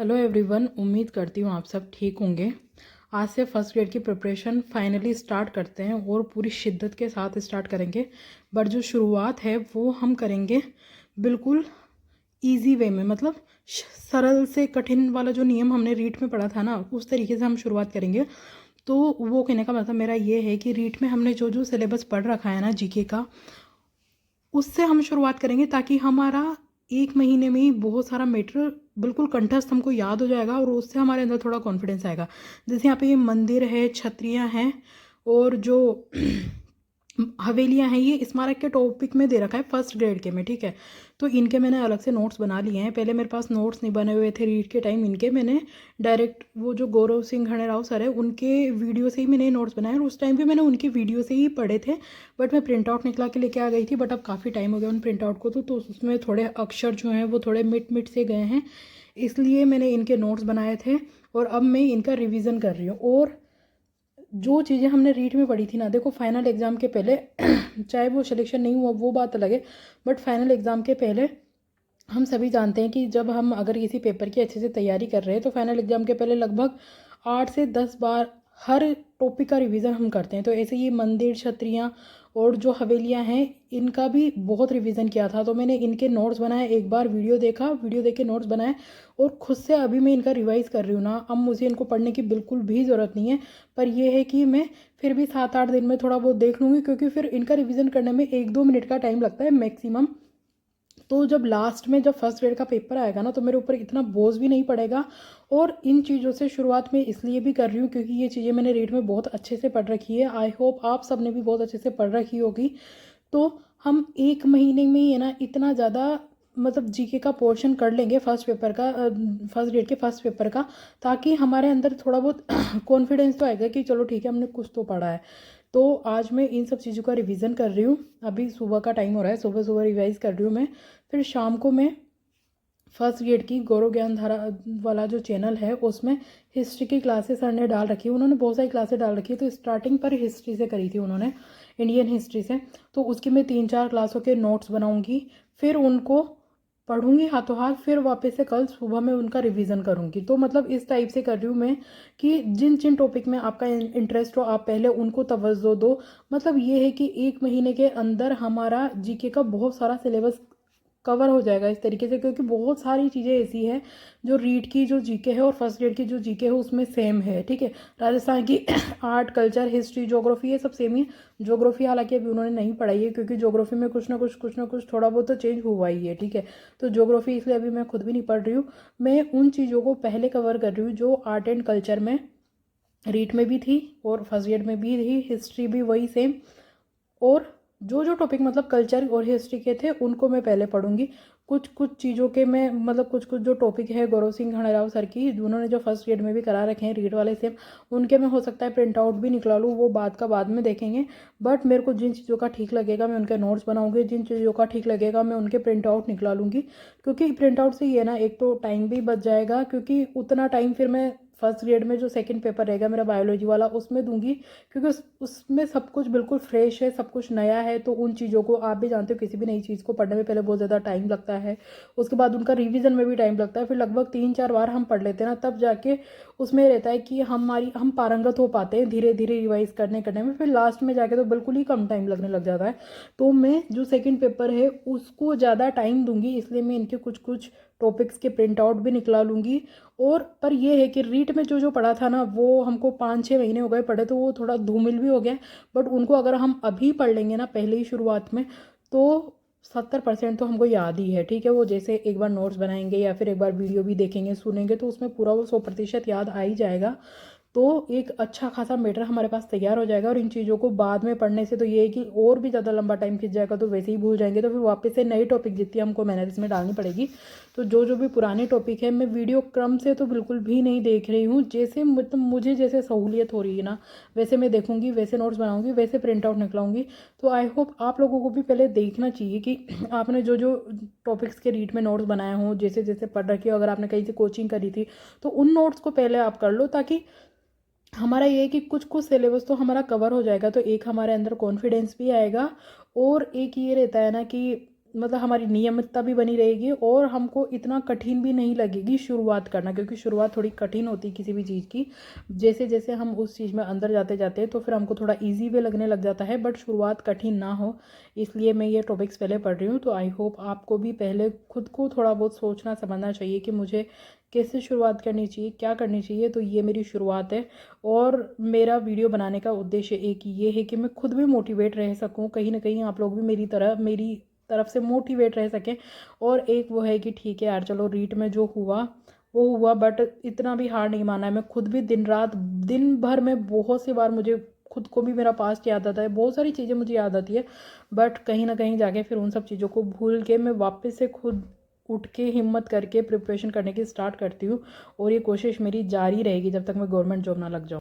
Hello everyone, उम्मीद करती हूँ आप सब ठीक होंगे। आज से फर्स्ट ग्रेड की प्रिपरेशन फाइनली स्टार्ट करते हैं और पूरी शिद्दत के साथ स्टार्ट करेंगे। बट जो शुरुआत है वो हम करेंगे बिल्कुल इजी वे में, मतलब सरल से कठिन वाला जो नियम हमने रीट में पढ़ा था ना, उस तरीके से हम शुरुआत करेंगे। तो वो कहने का मतलब मेरा ये है कि रीट में हमने जो जो सिलेबस पढ़ रखा है ना जीके का, उससे हम शुरुआत करेंगे ताकि हमारा एक महीने में ही बहुत सारा मैटर बिल्कुल कंठस्थ हमको याद हो जाएगा और उससे हमारे अंदर थोड़ा कॉन्फिडेंस आएगा। जैसे यहाँ पे ये मंदिर है, छतरियाँ हैं और जो हवेलियाँ हैं, ये स्मारक के टॉपिक में दे रखा है फर्स्ट ग्रेड के में, ठीक है। तो इनके मैंने अलग से नोट्स बना लिए हैं। पहले मेरे पास नोट्स नहीं बने हुए थे रीड के टाइम, इनके मैंने डायरेक्ट वो जो गौरव सिंह खंडेराव सर है उनके वीडियो से ही मैंने नोट्स बनाए और उस टाइम भी मैंने उनकी वीडियो से ही पढ़े थे। बट मैं प्रिंट आउट निकला के लेके आ गई थी, बट अब काफ़ी टाइम हो गया उन प्रिंट आउट को, तो उसमें थोड़े अक्षर जो हैं वो थोड़े मिट मिट से गए हैं, इसलिए मैंने इनके नोट्स बनाए थे और अब मैं इनका रिवीजन कर रही हूँ। और जो चीज़ें हमने रीट में पढ़ी थी ना, देखो फाइनल एग्ज़ाम के पहले चाहे वो सिलेक्शन नहीं हुआ वो बात अलग है, बट फाइनल एग्ज़ाम के पहले हम सभी जानते हैं कि जब हम अगर किसी पेपर की अच्छे से तैयारी कर रहे हैं तो फाइनल एग्ज़ाम के पहले लगभग 8 से 10 बार हर टॉपिक का रिवीजन हम करते हैं। तो ऐसे ये मंदिर, छतरियाँ और जो हवेलियाँ हैं, इनका भी बहुत रिवीजन किया था। तो मैंने इनके नोट्स बनाए, एक बार वीडियो देखा, वीडियो देख के नोट्स बनाए और खुद से अभी मैं इनका रिवाइज़ कर रही हूँ ना। अब मुझे इनको पढ़ने की बिल्कुल भी ज़रूरत नहीं है, पर यह है कि मैं फिर भी 7-8 दिन में थोड़ा बहुत देख लूँगी, क्योंकि फिर इनका रिवीजन करने में 1-2 मिनट का टाइम लगता है मैक्सिमम। तो जब लास्ट में जब फर्स्ट ग्रेड का पेपर आएगा ना, तो मेरे ऊपर इतना बोझ भी नहीं पड़ेगा। और इन चीज़ों से शुरुआत में इसलिए भी कर रही हूँ क्योंकि ये चीज़ें मैंने रीड में बहुत अच्छे से पढ़ रखी है। आई होप आप सब ने भी बहुत अच्छे से पढ़ रखी होगी। तो हम एक महीने में ही है ना इतना ज़्यादा मतलब जीके का पोर्शन कर लेंगे फर्स्ट पेपर का, फर्स्ट ग्रेड के फर्स्ट पेपर का, ताकि हमारे अंदर थोड़ा बहुत कॉन्फिडेंस तो आएगा कि चलो ठीक है, हमने कुछ तो पढ़ा है। तो आज मैं इन सब चीज़ों का रिवीजन कर रही हूँ। अभी सुबह का टाइम हो रहा है, सुबह सुबह रिवाइज़ कर रही हूँ मैं। फिर शाम को मैं फर्स्ट ग्रेड की गौरव ज्ञान धारा वाला जो चैनल है उसमें हिस्ट्री की क्लासेस सर ने डाल रखी है। उन्होंने बहुत सारी क्लासेस डाल रखी है, तो स्टार्टिंग पर हिस्ट्री से करी थी उन्होंने, इंडियन हिस्ट्री से। तो उसकी मैं 3-4 क्लासों के नोट्स बनाऊंगी, फिर उनको पढ़ूंगी हाथों हाथ, फिर वापस से कल सुबह में उनका रिवीजन करूंगी। तो मतलब इस टाइप से कर रही हूँ मैं कि जिन जिन टॉपिक में आपका इंटरेस्ट हो आप पहले उनको तवज्जो दो। मतलब ये है कि एक महीने के अंदर हमारा जीके का बहुत सारा सिलेबस कवर हो जाएगा इस तरीके से, क्योंकि बहुत सारी चीज़ें ऐसी हैं जो रीड की जो जीके है और फर्स्ट ग्रेड की जो जीके है उसमें सेम है, ठीक है। राजस्थान की आर्ट, कल्चर, हिस्ट्री, ज्योग्राफी, ये सब सेम ही है। ज्योग्राफी हालांकि अभी उन्होंने नहीं पढ़ाई है, क्योंकि ज्योग्राफी में कुछ ना कुछ थोड़ा बहुत तो चेंज हुआ ही है, ठीक है। तो ज्योग्राफी इसलिए अभी मैं खुद भी नहीं पढ़ रही हूँ। मैं उन चीज़ों को पहले कवर कर रही हूँ जो आर्ट एंड कल्चर में रीट में भी थी और फर्स्ट ग्रेड में भी थी, हिस्ट्री भी वही सेम। और जो जो टॉपिक मतलब कल्चर और हिस्ट्री के थे उनको मैं पहले पढ़ूंगी। कुछ कुछ चीज़ों के मैं मतलब कुछ कुछ जो टॉपिक है गौरव सिंह खंडेराव सर की, उन्होंने जो फर्स्ट ग्रेड में भी करा रखे हैं रीड वाले सेम, उनके में हो सकता है प्रिंट आउट भी निकला लूँ, वो बात का बाद में देखेंगे। बट मेरे को जिन चीज़ों का ठीक लगेगा मैं उनके नोट्स बनाऊंगी, जिन चीज़ों का ठीक लगेगा मैं उनके प्रिंट आउट निकला लूँगी। क्योंकि प्रिंट आउट से ये ना एक तो टाइम भी बच जाएगा, क्योंकि उतना टाइम फिर मैं फर्स्ट ग्रेड में जो सेकंड पेपर रहेगा मेरा बायोलॉजी वाला उसमें दूंगी, क्योंकि उसमें सब कुछ बिल्कुल फ्रेश है, सब कुछ नया है। तो उन चीज़ों को आप भी जानते हो, किसी भी नई चीज़ को पढ़ने में पहले बहुत ज़्यादा टाइम लगता है, उसके बाद उनका रिवीजन में भी टाइम लगता है, फिर लगभग 3-4 बार हम पढ़ लेते हैं ना, तब जाके उसमें रहता है कि हम पारंगत हो पाते हैं धीरे धीरे रिवाइज करने करने में। फिर लास्ट में जाके तो बिल्कुल ही कम टाइम लगने लग जाता है। तो मैं जो सेकेंड पेपर है उसको ज़्यादा टाइम दूंगी, इसलिए मैं इनके कुछ कुछ टॉपिक्स के प्रिंट आउट भी निकला लूँगी। और पर ये है कि रीट में जो जो पढ़ा था ना वो हमको 5-6 महीने हो गए पढ़े, तो वो थोड़ा धूमिल भी हो गया। बट उनको अगर हम अभी पढ़ लेंगे ना पहले ही शुरुआत में, तो 70% तो हमको याद ही है, ठीक है। वो जैसे एक बार नोट्स बनाएंगे या फिर एक बार वीडियो भी देखेंगे सुनेंगे तो उसमें पूरा वो 100% याद आ ही जाएगा। तो एक अच्छा खासा मैटर हमारे पास तैयार हो जाएगा। और इन चीज़ों को बाद में पढ़ने से तो ये है कि और भी ज़्यादा लंबा टाइम खिंच जाएगा, तो वैसे ही भूल जाएंगे। तो फिर वापस से नई टॉपिक जितनी हमको मेहनत इसमें डालनी पड़ेगी। तो जो जो भी पुराने टॉपिक है मैं वीडियो क्रम से तो बिल्कुल भी नहीं देख रही हूँ, जैसे मतलब मुझे जैसे सहूलियत हो रही है ना वैसे मैं देखूंगी, वैसे नोट्स बनाऊंगी, वैसे प्रिंट आउट निकलाऊंगी। तो आई होप आप लोगों को भी पहले देखना चाहिए कि आपने जो जो टॉपिक्स के रीड में नोट्स बनाए हों, जैसे जैसे पढ़ रखी हो, अगर आपने कहीं से कोचिंग करी थी तो उन नोट्स को पहले आप कर लो, ताकि हमारा ये है कि कुछ कुछ सिलेबस तो हमारा कवर हो जाएगा। तो एक हमारे अंदर कॉन्फिडेंस भी आएगा और एक ये रहता है ना कि मतलब हमारी नियमितता भी बनी रहेगी और हमको इतना कठिन भी नहीं लगेगी शुरुआत करना, क्योंकि शुरुआत थोड़ी कठिन होती है किसी भी चीज़ की। जैसे जैसे हम उस चीज़ में अंदर जाते जाते हैं तो फिर हमको थोड़ा इजी भी लगने लग जाता है, बट शुरुआत कठिन ना हो इसलिए मैं ये टॉपिक्स पहले पढ़ रही हूँ। तो आई होप आपको भी पहले खुद को थोड़ा बहुत सोचना समझना चाहिए कि मुझे कैसे शुरुआत करनी चाहिए, क्या करनी चाहिए। तो ये मेरी शुरुआत है और मेरा वीडियो बनाने का उद्देश्य एक ये है कि मैं खुद भी मोटिवेट रह सकूँ, कहीं ना कहीं आप लोग भी मेरी तरफ से मोटिवेट रह सकें। और एक वो है कि ठीक है यार चलो रीट में जो हुआ वो हुआ, बट इतना भी हार नहीं माना है। मैं खुद भी दिन रात दिन भर में बहुत सी बार मुझे खुद को भी मेरा पास्ट याद आता है, बहुत सारी चीज़ें मुझे याद आती है, बट कहीं ना कहीं जाके फिर उन सब चीज़ों को भूल के मैं वापस से खुद उठ के हिम्मत करके प्रिपरेशन करने की स्टार्ट करती हूँ। और ये कोशिश मेरी जारी रहेगी जब तक मैं गवर्नमेंट जॉब ना लग जाऊँ।